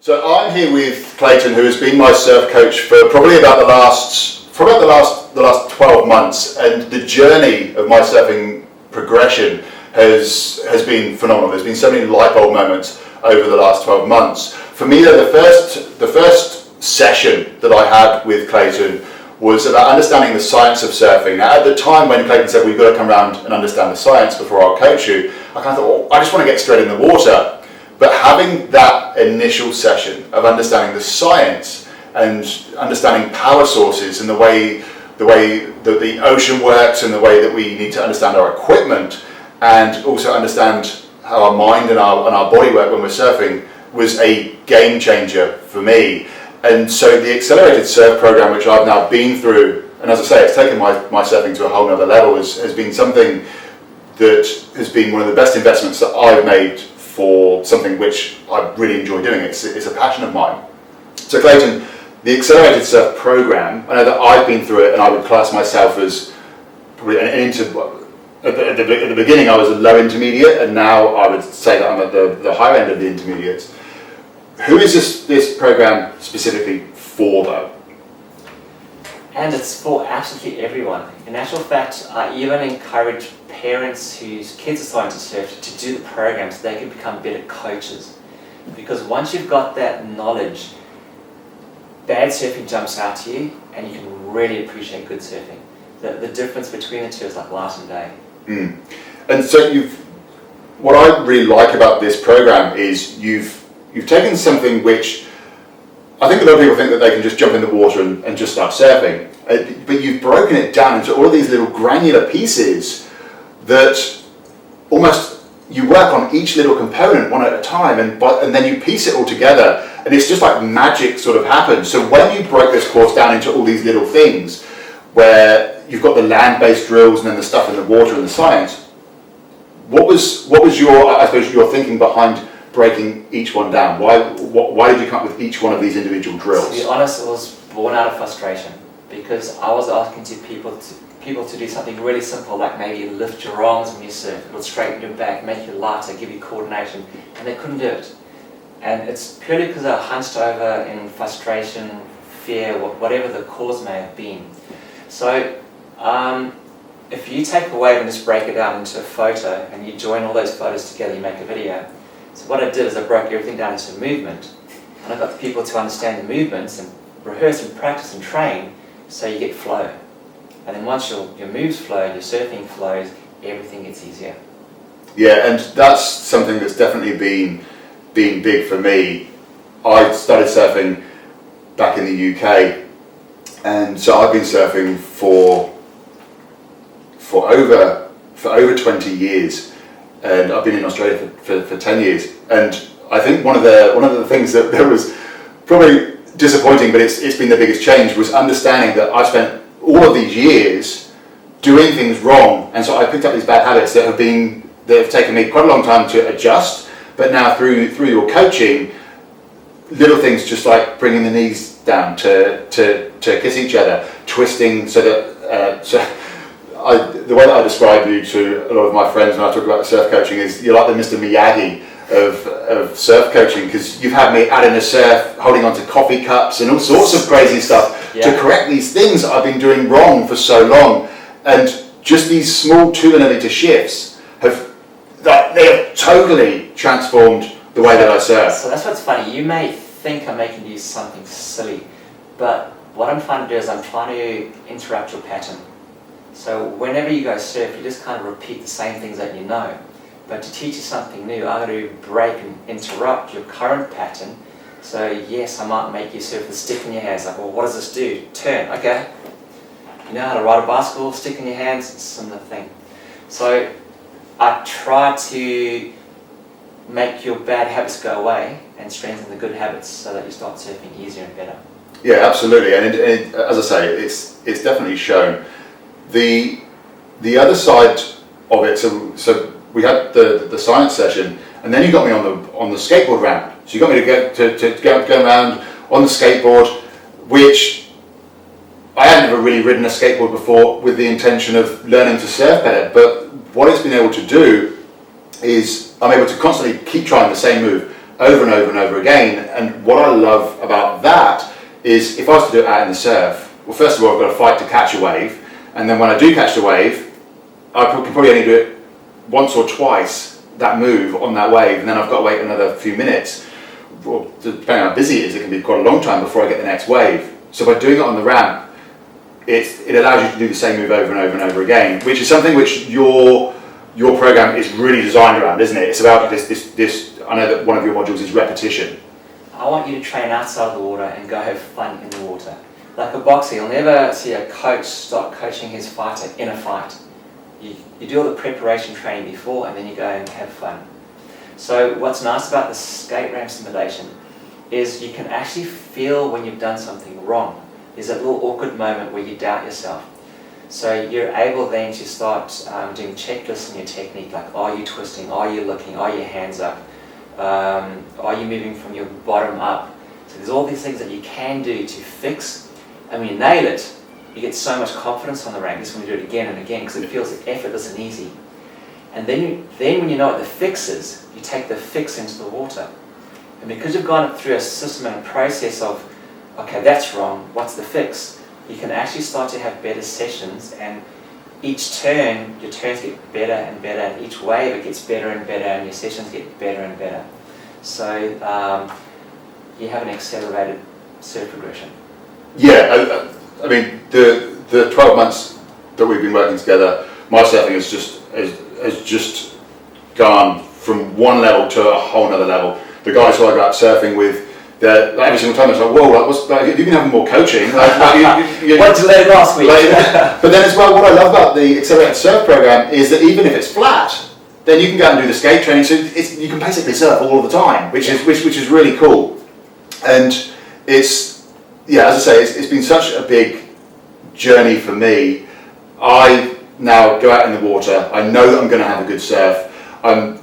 So I'm here with Clayton, who has been my surf coach for probably about the last 12 months, and the journey of my surfing progression has been phenomenal. There's been so many light bulb moments over the last 12 months. For me, the first session that I had with Clayton was about understanding the science of surfing. Now, at the time when Clayton said, we've got to come around and understand the science before I'll coach you, I kind of thought, I just want to get straight in the water. But having that initial session of understanding the science and understanding power sources and the way that the ocean works and the way that we need to understand our equipment and also understand how our mind and our body work when we're surfing was a game changer for me. And so the accelerated surf program, which I've now been through, and as I say, it's taken my surfing to a whole nother level, has been something that has been one of the best investments that I've made for something which I really enjoy doing. It's a passion of mine. So Clayton, the accelerated surf program, I know that I've been through it, and I would class myself as probably at the beginning I was a low intermediate, and now I would say that I'm at the higher end of the intermediates. Who is this program specifically for, though? And it's for absolutely everyone. In actual fact, I even encourage parents whose kids are starting to surf to do the program so they can become better coaches. Because once you've got that knowledge, bad surfing jumps out to you and you can really appreciate good surfing. The difference between the two is like night and day. And so what I really like about this program is you've taken something which I think a lot of people think that they can just jump in the water and just start surfing, but you've broken it down into all of these little granular pieces that almost you work on each little component one at a time, and then you piece it all together, and it's just like magic sort of happens. So when you break this course down into all these little things, where you've got the land-based drills and then the stuff in the water and the science, what was your thinking behind breaking each one down? Why did you come up with each one of these individual drills? To be honest, it was born out of frustration because I was asking people to do something really simple, like maybe lift your arms when you surf. It'll straighten your back, make you lighter, give you coordination, and they couldn't do it. And it's purely because I hunched over in frustration, fear, whatever the cause may have been. So if you take a wave and just break it down into a photo and you join all those photos together, you make a video. So what I did is I broke everything down into movement, and I got the people to understand the movements and rehearse and practice and train so you get flow. And then once your moves flow, your surfing flows, everything gets easier. Yeah, and that's something that's definitely been big for me. I started surfing back in the UK, and so I've been surfing for over 20 years. And I've been in Australia for 10 years, and I think one of the things that was probably disappointing, but it's been the biggest change, was understanding that I've spent all of these years doing things wrong, and so I picked up these bad habits that have taken me quite a long time to adjust. But now through your coaching, little things just like bringing the knees down to kiss each other, twisting so that. The way that I describe you to a lot of my friends when I talk about the surf coaching is you're like the Mr. Miyagi of surf coaching, because you've had me out in the surf holding onto coffee cups and all sorts of crazy stuff to correct these things that I've been doing wrong for so long. And just these small 2mm shifts have totally transformed the way that I surf. So that's what's funny. You may think I'm making you something silly, but what I'm trying to do is I'm trying to interrupt your pattern. So whenever you go surf, you just kind of repeat the same things that you know. But to teach you something new, I'm going to break and interrupt your current pattern. So yes, I might make you surf with a stick in your hands. Like, well, what does this do? Turn, okay. You know how to ride a bicycle, stick in your hands, it's a similar thing. So I try to make your bad habits go away and strengthen the good habits so that you start surfing easier and better. Yeah, absolutely. And as I say, it's definitely shown. The other side of it, so we had the science session, and then you got me on the skateboard ramp. So you got me to go around on the skateboard, which I had never really ridden a skateboard before with the intention of learning to surf better. But what it's been able to do is I'm able to constantly keep trying the same move over and over and over again. And what I love about that is if I was to do it out in the surf, well, first of all, I've got to fight to catch a wave. And then when I do catch the wave, I can probably only do it once or twice, that move on that wave, and then I've got to wait another few minutes. Well, depending on how busy it is, it can be quite a long time before I get the next wave. So by doing it on the ramp, it allows you to do the same move over and over and over again, which is something which your program is really designed around, isn't it? It's about this. I know that one of your modules is repetition. I want you to train outside the water and go have fun in the water. Like a boxer, you'll never see a coach start coaching his fighter in a fight. You do all the preparation training before, and then you go and have fun. So what's nice about the skate ramp simulation is you can actually feel when you've done something wrong. There's that little awkward moment where you doubt yourself. So you're able then to start doing checklists in your technique, like are you twisting, are you looking, are your hands up, are you moving from your bottom up. So there's all these things that you can do to fix, and when you nail it, you get so much confidence on the ramp. This when you do it again and again because it feels effortless and easy. And then when you know what the fix is, you take the fix into the water. And because you've gone through a system and a process of, okay, that's wrong, what's the fix? You can actually start to have better sessions, and each turn, your turns get better and better, and each wave it gets better and better, and your sessions get better and better. So you have an accelerated surf progression. Yeah, I mean, the 12 months that we've been working together, my surfing has just gone from one level to a whole other level. The guys who I got surfing with, every single time it's like, whoa, you can have more coaching. What did you learn last week? But then as well, what I love about the Accelerated Surf program is that even if it's flat, then you can go out and do the skate training, so you can basically surf all the time, which is really cool. And it's, yeah, as I say, it's been such a big journey for me. I now go out in the water, I know that I'm going to have a good surf, and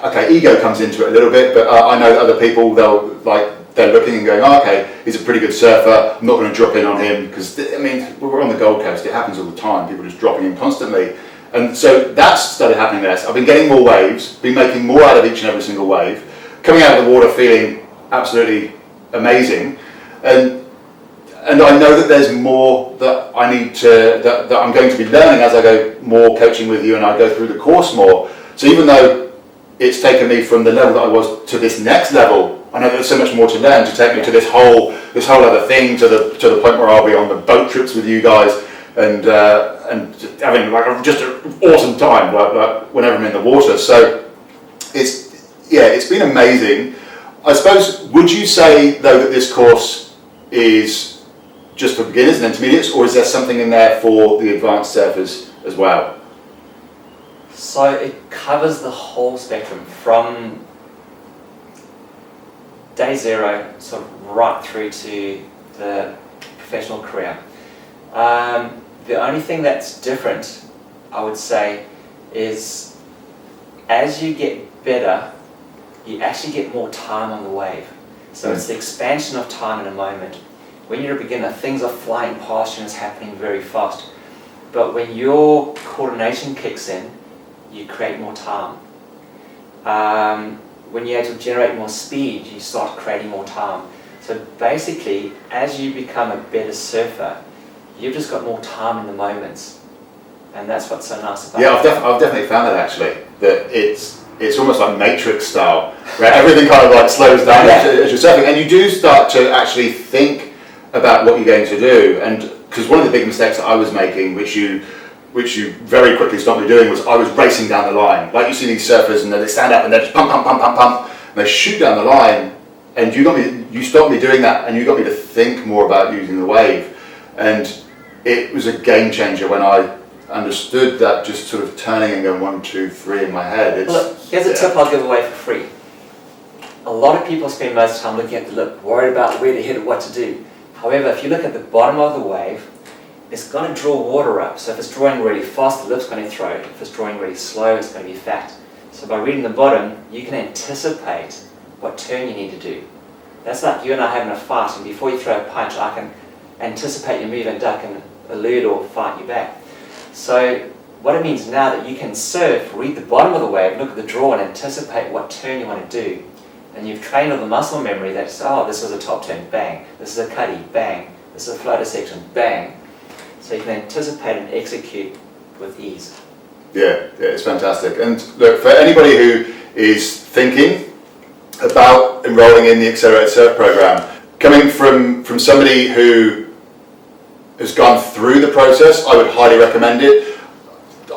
okay, ego comes into it a little bit, but I know that other people, they're looking and going, oh, okay, he's a pretty good surfer, I'm not going to drop in on him, because I mean, we're on the Gold Coast, it happens all the time, people just dropping in constantly. And so that's started happening there. So I've been getting more waves, been making more out of each and every single wave, coming out of the water feeling absolutely amazing, and I know that there's more that I need to, that I'm going to be learning as I go more coaching with you and I go through the course more. So even though it's taken me from the level that I was to this next level, I know there's so much more to learn to take me to this whole other thing, to the point where I'll be on the boat trips with you guys and having like just an awesome time like whenever I'm in the water. So it's been amazing. I suppose, would you say though that this course is just for beginners and intermediates, or is there something in there for the advanced surfers as well? So it covers the whole spectrum from day zero, sort of right through to the professional career. The only thing that's different, I would say, is as you get better, you actually get more time on the wave. So it's the expansion of time in a moment. When you're a beginner, things are flying past you and it's happening very fast. But when your coordination kicks in, you create more time. When you have to generate more speed, you start creating more time. So basically, as you become a better surfer, you've just got more time in the moments. And that's what's so nice about it. Yeah, I've definitely found that actually, that it's almost like Matrix style, where everything kind of like slows down as you're surfing, and you do start to actually think about what you're going to do. And because one of the big mistakes that I was making, which you very quickly stopped me doing, was I was racing down the line. Like you see these surfers and they stand up and they just pump, and they shoot down the line, and you stopped me doing that, and you got me to think more about using the wave. And it was a game changer when I understood that, just sort of turning and going 1, 2, 3 in my head. Look, here's a tip I'll give away for free. A lot of people spend most of the time looking at the lip, worried about where to hit it, what to do. However, if you look at the bottom of the wave, it's going to draw water up. So if it's drawing really fast, the lip's going to throw it. If it's drawing really slow, it's going to be fat. So by reading the bottom, you can anticipate what turn you need to do. That's like you and I having a fight, and before you throw a punch, I can anticipate your move and duck and elude or fight you back. So what it means now that you can surf, read the bottom of the wave, look at the draw and anticipate what turn you want to do, and you've trained on the muscle memory that, oh, this was a top turn, bang, this is a cuddy, bang, this is a floater section, bang. So you can anticipate and execute with ease. Yeah, it's fantastic. And look, for anybody who is thinking about enrolling in the Accelerated Surf program, coming from somebody who has gone through the process, I would highly recommend it.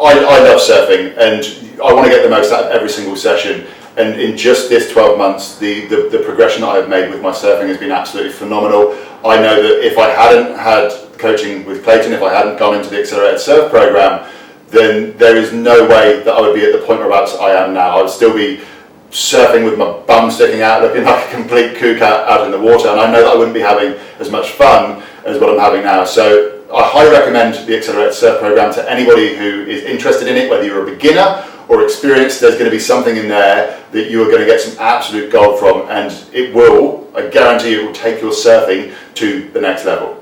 I love surfing and I want to get the most out of every single session. And in just this 12 months, the progression that I've made with my surfing has been absolutely phenomenal. I know that if I hadn't had coaching with Clayton, if I hadn't gone into the Accelerated Surf program, then there is no way that I would be at the point whereabouts I am now. I would still be surfing with my bum sticking out, looking like a complete kook out in the water, and I know that I wouldn't be having as much fun as what I'm having now. So I highly recommend the Accelerated Surf program to anybody who is interested in it, whether you're a beginner or experienced. There's going to be something in there that you are going to get some absolute gold from, and it will, I guarantee it will take your surfing to the next level.